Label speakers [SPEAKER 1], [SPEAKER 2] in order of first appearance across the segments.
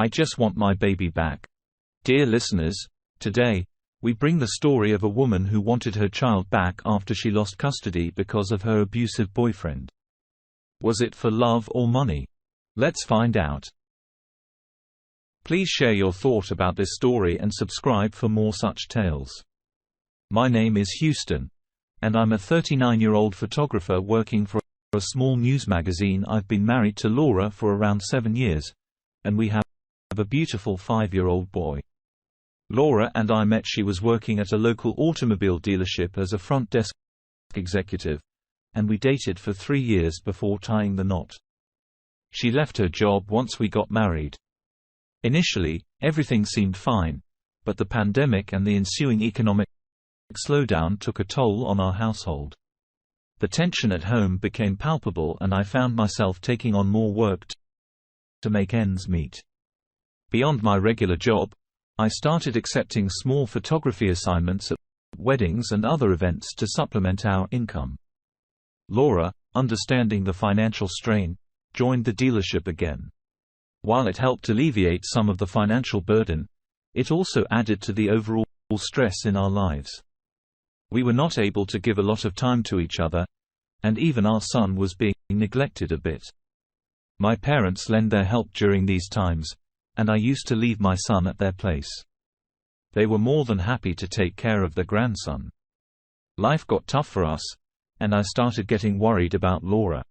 [SPEAKER 1] I just want my baby back. Dear listeners, today, we bring the story of a woman who wanted her child back after she lost custody because of her abusive boyfriend. Was it for love or money? Let's find out. Please share your thought about this story and subscribe for more such tales. My name is Houston, and I'm a 39-year-old photographer working for a small news magazine. I've been married to Laura for around 7 years, and we have a beautiful 5-year-old boy. Laura and I met. She was working at a local automobile dealership as a front desk executive, and we dated for 3 years before tying the knot. She left her job once we got married. Initially, everything seemed fine, but the pandemic and the ensuing economic slowdown took a toll on our household. The tension at home became palpable, and I found myself taking on more work to make ends meet. Beyond my regular job, I started accepting small photography assignments at weddings and other events to supplement our income. Laura, understanding the financial strain, joined the dealership again. While it helped alleviate some of the financial burden, it also added to the overall stress in our lives. We were not able to give a lot of time to each other, and even our son was being neglected a bit. My parents lent their help during these times, and I used to leave my son at their place. They were more than happy to take care of their grandson. Life got tough for us, and I started getting worried about Laura.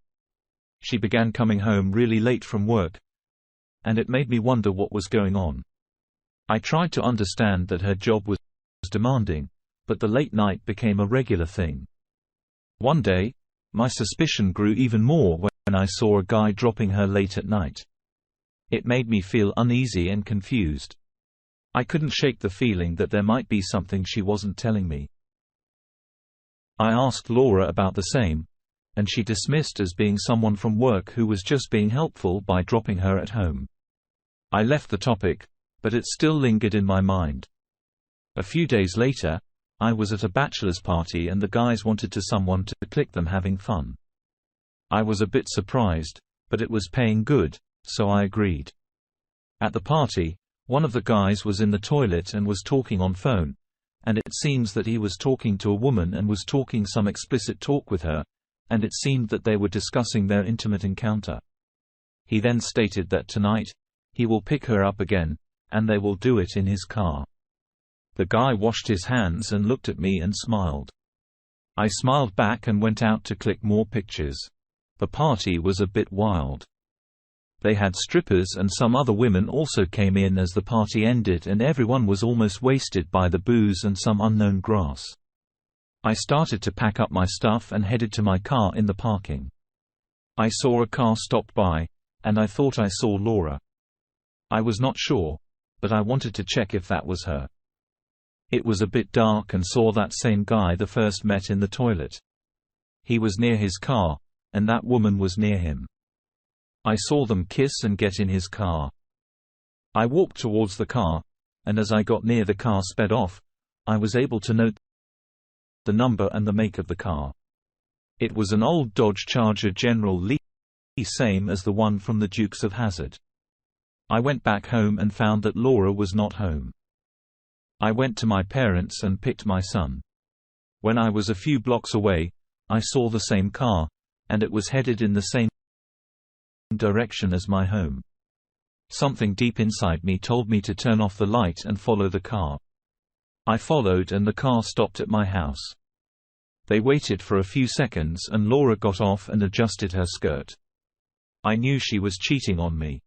[SPEAKER 1] She began coming home really late from work, and it made me wonder what was going on. I tried to understand that her job was demanding, but the late night became a regular thing. One day, my suspicion grew even more when I saw a guy dropping her late at night. It made me feel uneasy and confused. I couldn't shake the feeling that there might be something she wasn't telling me. I asked Laura about the same, and she dismissed as being someone from work who was just being helpful by dropping her at home. I left the topic, but it still lingered in my mind. A few days later, I was at a bachelor's party and the guys wanted someone to click them having fun. I was a bit surprised, but it was paying good, so I agreed. At the party, one of the guys was in the toilet and was talking on phone, and it seems that he was talking to a woman and was talking some explicit talk with her, and it seemed that they were discussing their intimate encounter. He then stated that tonight, he will pick her up again, and they will do it in his car. The guy washed his hands and looked at me and smiled. I smiled back and went out to click more pictures. The party was a bit wild. They had strippers and some other women also came in as the party ended, and everyone was almost wasted by the booze and some unknown grass. I started to pack up my stuff and headed to my car in the parking. I saw a car stopped by, and I thought I saw Laura. I was not sure, but I wanted to check if that was her. It was a bit dark and saw that same guy the first met in the toilet. He was near his car, and that woman was near him. I saw them kiss and get in his car. I walked towards the car, and as I got near the car sped off, I was able to note the number and the make of the car. It was an old Dodge Charger General Lee, same as the one from the Dukes of Hazzard. I went back home and found that Laura was not home. I went to my parents and picked my son. When I was a few blocks away, I saw the same car, and it was headed in the same direction as my home. Something deep inside me told me to turn off the light and follow the car. I followed and the car stopped at my house. They waited for a few seconds and Laura got off and adjusted her skirt. I knew she was cheating on me.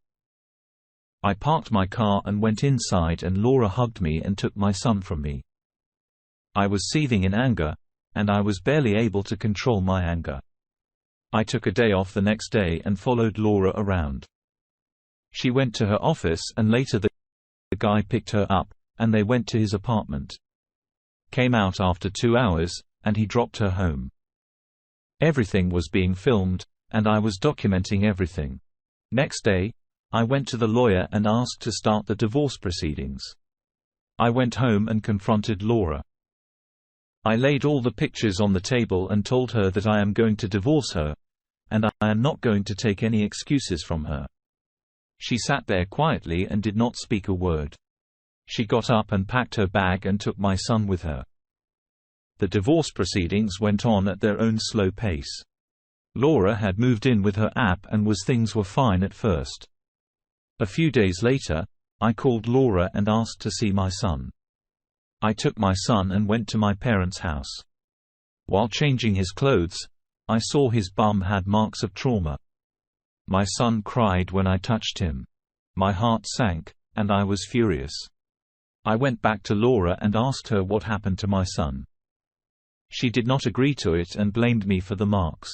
[SPEAKER 1] I parked my car and went inside, and Laura hugged me and took my son from me. I was seething in anger, and I was barely able to control my anger. I took a day off the next day and followed Laura around. She went to her office and later the guy picked her up, and they went to his apartment. Came out after 2 hours, and he dropped her home. Everything was being filmed, and I was documenting everything. Next day, I went to the lawyer and asked to start the divorce proceedings. I went home and confronted Laura. I laid all the pictures on the table and told her that I am going to divorce her, and I am not going to take any excuses from her. She sat there quietly and did not speak a word. She got up and packed her bag and took my son with her. The divorce proceedings went on at their own slow pace. Laura had moved in with her app and things were fine at first. A few days later, I called Laura and asked to see my son. I took my son and went to my parents' house. While changing his clothes, I saw his bum had marks of trauma. My son cried when I touched him. My heart sank, and I was furious. I went back to Laura and asked her what happened to my son. She did not agree to it and blamed me for the marks.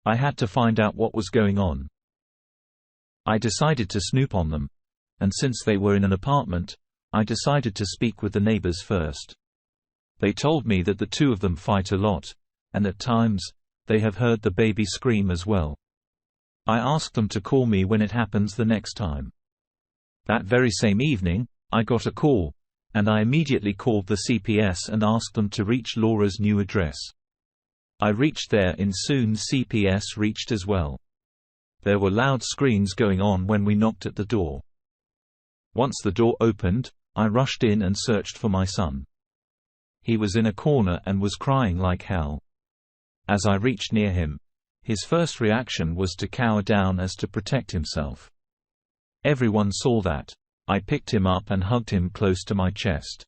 [SPEAKER 1] I had to find out what was going on. I decided to snoop on them, and since they were in an apartment, I decided to speak with the neighbors first. They told me that the two of them fight a lot, and at times, they have heard the baby scream as well. I asked them to call me when it happens the next time. That very same evening, I got a call, and I immediately called the CPS and asked them to reach Laura's new address. I reached there and soon CPS reached as well. There were loud screams going on when we knocked at the door. Once the door opened, I rushed in and searched for my son. He was in a corner and was crying like hell. As I reached near him, his first reaction was to cower down as to protect himself. Everyone saw that. I picked him up and hugged him close to my chest.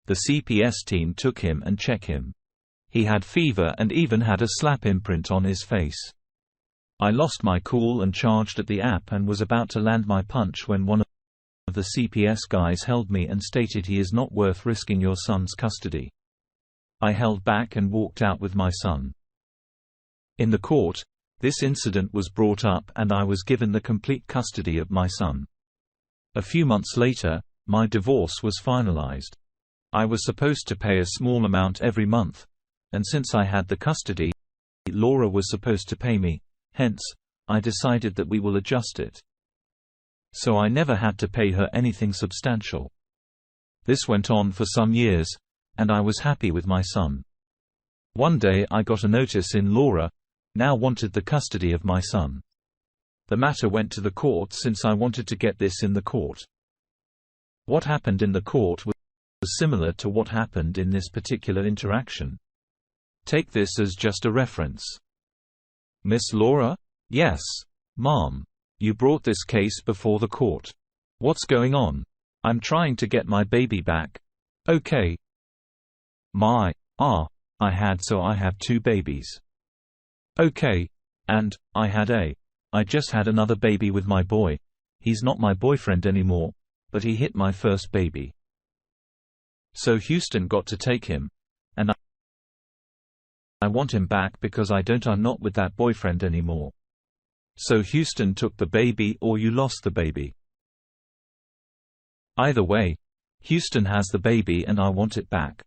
[SPEAKER 1] The CPS team took him and checked him. He had fever and even had a slap imprint on his face. I lost my cool and charged at the app and was about to land my punch when one of the CPS guys held me and stated he is not worth risking your son's custody. I held back and walked out with my son. In the court, this incident was brought up and I was given the complete custody of my son. A few months later, my divorce was finalized. I was supposed to pay a small amount every month, and since I had the custody, Laura was supposed to pay me, hence, I decided that we will adjust it. So I never had to pay her anything substantial. This went on for some years, and I was happy with my son. One day I got a notice in Laura now wanted the custody of my son. The matter went to the court since I wanted to get this in the court. What happened in the court was similar to what happened in this particular interaction. Take this as just a reference. Miss Laura? Yes, Mom. You brought this case before the court. What's going on? I'm trying to get my baby back. Okay. I have 2 babies. Okay. And, I just had another baby with my boy. He's not my boyfriend anymore, but he hit my first baby. So Houston got to take him, and I want him back because I'm not with that boyfriend anymore. So Houston took the baby or you lost the baby. Either way, Houston has the baby and I want it back.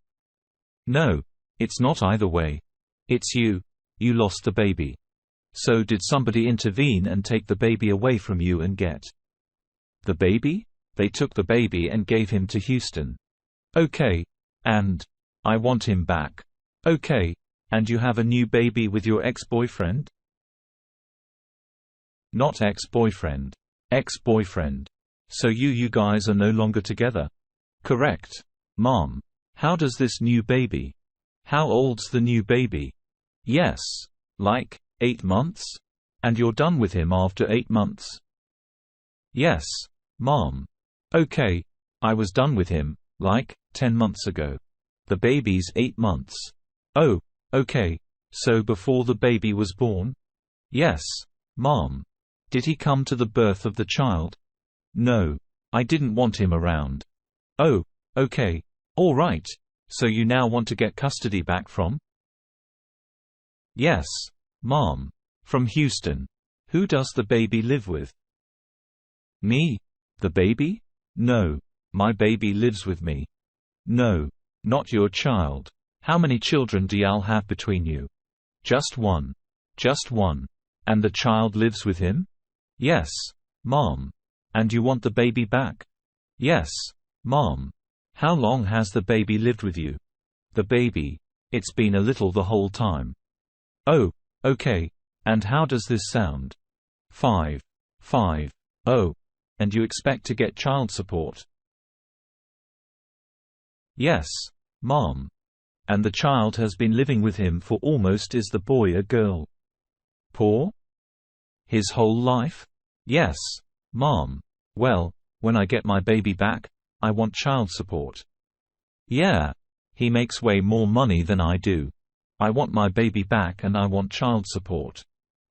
[SPEAKER 1] No, it's not either way. It's you lost the baby. So did somebody intervene and take the baby away from you and get the baby? They took the baby and gave him to Houston. Okay. And I want him back. Okay. And you have a new baby with your ex-boyfriend? Not ex-boyfriend. Ex-boyfriend. So you guys are no longer together? Correct. Mom. How does this new baby? How old's the new baby? Yes. Like 8 months? And you're done with him after 8 months? Yes, Mom. Okay. I was done with him, like, 10 months ago. The baby's 8 months. Oh, okay. So before the baby was born? Yes, Mom. Did he come to the birth of the child? No. I didn't want him around. Oh, okay. All right. So you now want to get custody back from? Yes, Mom. From Houston. Who does the baby live with? Me? The baby? No. My baby lives with me. No. Not your child. How many children do y'all have between you? Just one. Just one. And the child lives with him? Yes, Mom. And you want the baby back? Yes, Mom. How long has the baby lived with you? The baby? It's been a little the whole time. Oh, okay. And how does this sound? 5. 5. Oh. And you expect to get child support? Yes, Mom. And the child has been living with him for almost. Is the boy a girl? Poor? His whole life? Yes, Mom. Well, when I get my baby back, I want child support. Yeah. He makes way more money than I do. I want my baby back and I want child support.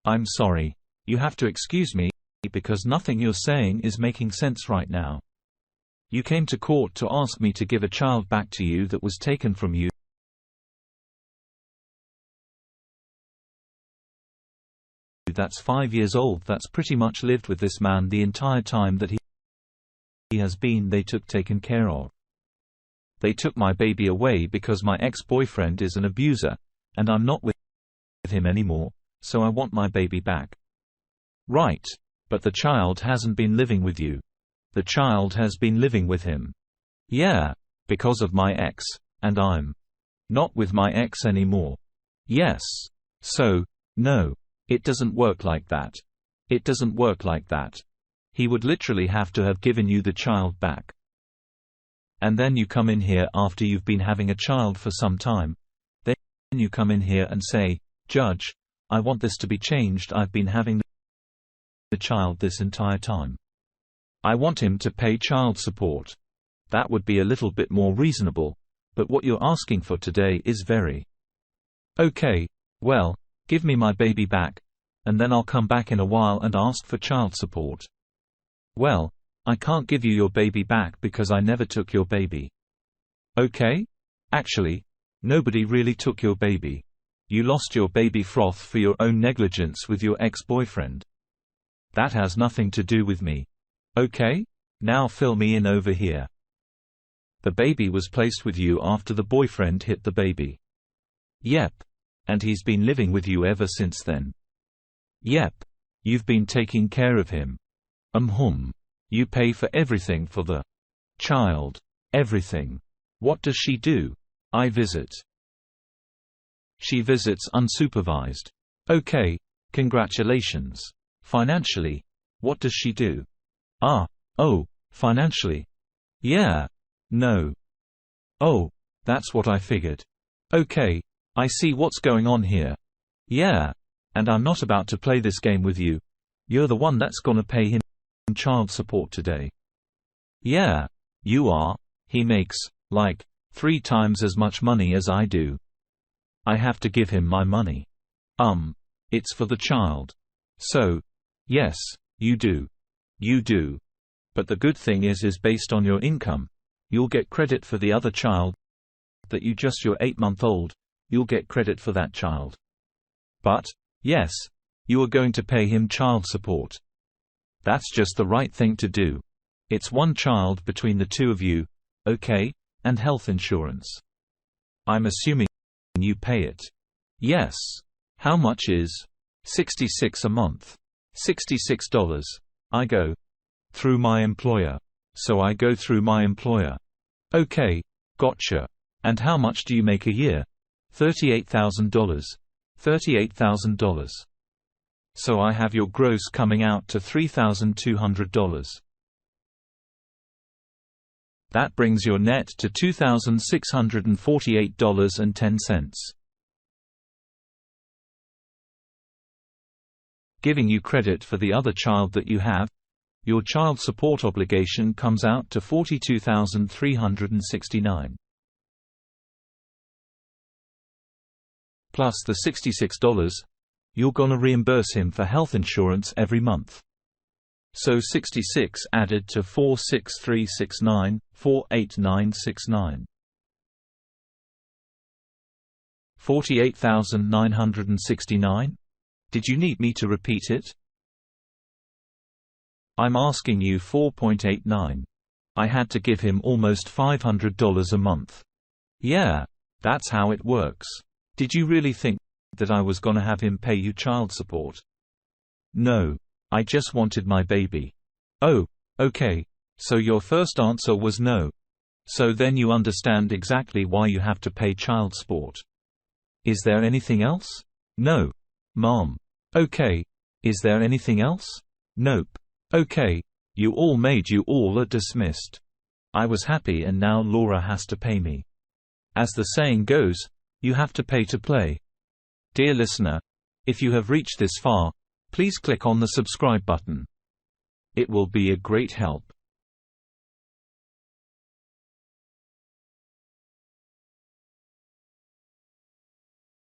[SPEAKER 1] I'm sorry. You have to excuse me, because nothing you're saying is making sense right now. You came to court to ask me to give a child back to you that was taken from you. That's 5 years old. That's pretty much lived with this man the entire time that he has been taken care of. They took my baby away because my ex-boyfriend is an abuser, and I'm not with him anymore, so I want my baby back. Right. But the child hasn't been living with you. The child has been living with him. Yeah. Because of my ex, and I'm not with my ex anymore. Yes. So, no. It doesn't work like that. It doesn't work like that. He would literally have to have given you the child back. And then you come in here after you've been having a child for some time. Then you come in here and say, "Judge, I want this to be changed. I've been having the child this entire time. I want him to pay child support." That would be a little bit more reasonable, but what you're asking for today is very. Okay, well, give me my baby back, and then I'll come back in a while and ask for child support. Well, I can't give you your baby back because I never took your baby. Okay? Actually, nobody really took your baby. You lost your baby froth for your own negligence with your ex-boyfriend. That has nothing to do with me. Okay? Now fill me in over here. The baby was placed with you after the boyfriend hit the baby. Yep. And he's been living with you ever since then. Yep. You've been taking care of him. You pay for everything for the child. Everything. What does she do? I visit. She visits unsupervised. Okay. Congratulations. Financially, what does she do? Financially. Yeah. No. Oh, that's what I figured. Okay. I see what's going on here. Yeah. And I'm not about to play this game with you. You're the one that's gonna pay him child support today. Yeah. You are. He makes, like, 3 times as much money as I do. I have to give him my money. It's for the child. So, yes, you do. You do. But the good thing is based on your income. You'll get credit for the other child that you're 8-month-old. You'll get credit for that child. But, yes, you are going to pay him child support. That's just the right thing to do. It's one child between the two of you, okay, and health insurance. I'm assuming you pay it. Yes. How much is $66 a month? $66. I go through my employer. So I go through my employer. Okay, gotcha. And how much do you make a year? $38,000. $38,000. So I have your gross coming out to $3,200. That brings your net to $2,648.10. Giving you credit for the other child that you have, your child support obligation comes out to $42,369. Plus the $66, you're gonna reimburse him for health insurance every month. So 66 added to 46369, 48969. $48,969? Did you need me to repeat it? I'm asking you 4.89. I had to give him almost $500 a month. Yeah, that's how it works. Did you really think that I was gonna have him pay you child support? No. I just wanted my baby. Oh, okay. So your first answer was no. So then you understand exactly why you have to pay child support. Is there anything else? No. Mom. Okay. Is there anything else? Nope. Okay. You all are dismissed. I was happy and now Laura has to pay me. As the saying goes, you have to pay to play. Dear listener, if you have reached this far, please click on the subscribe button. It will be a great help.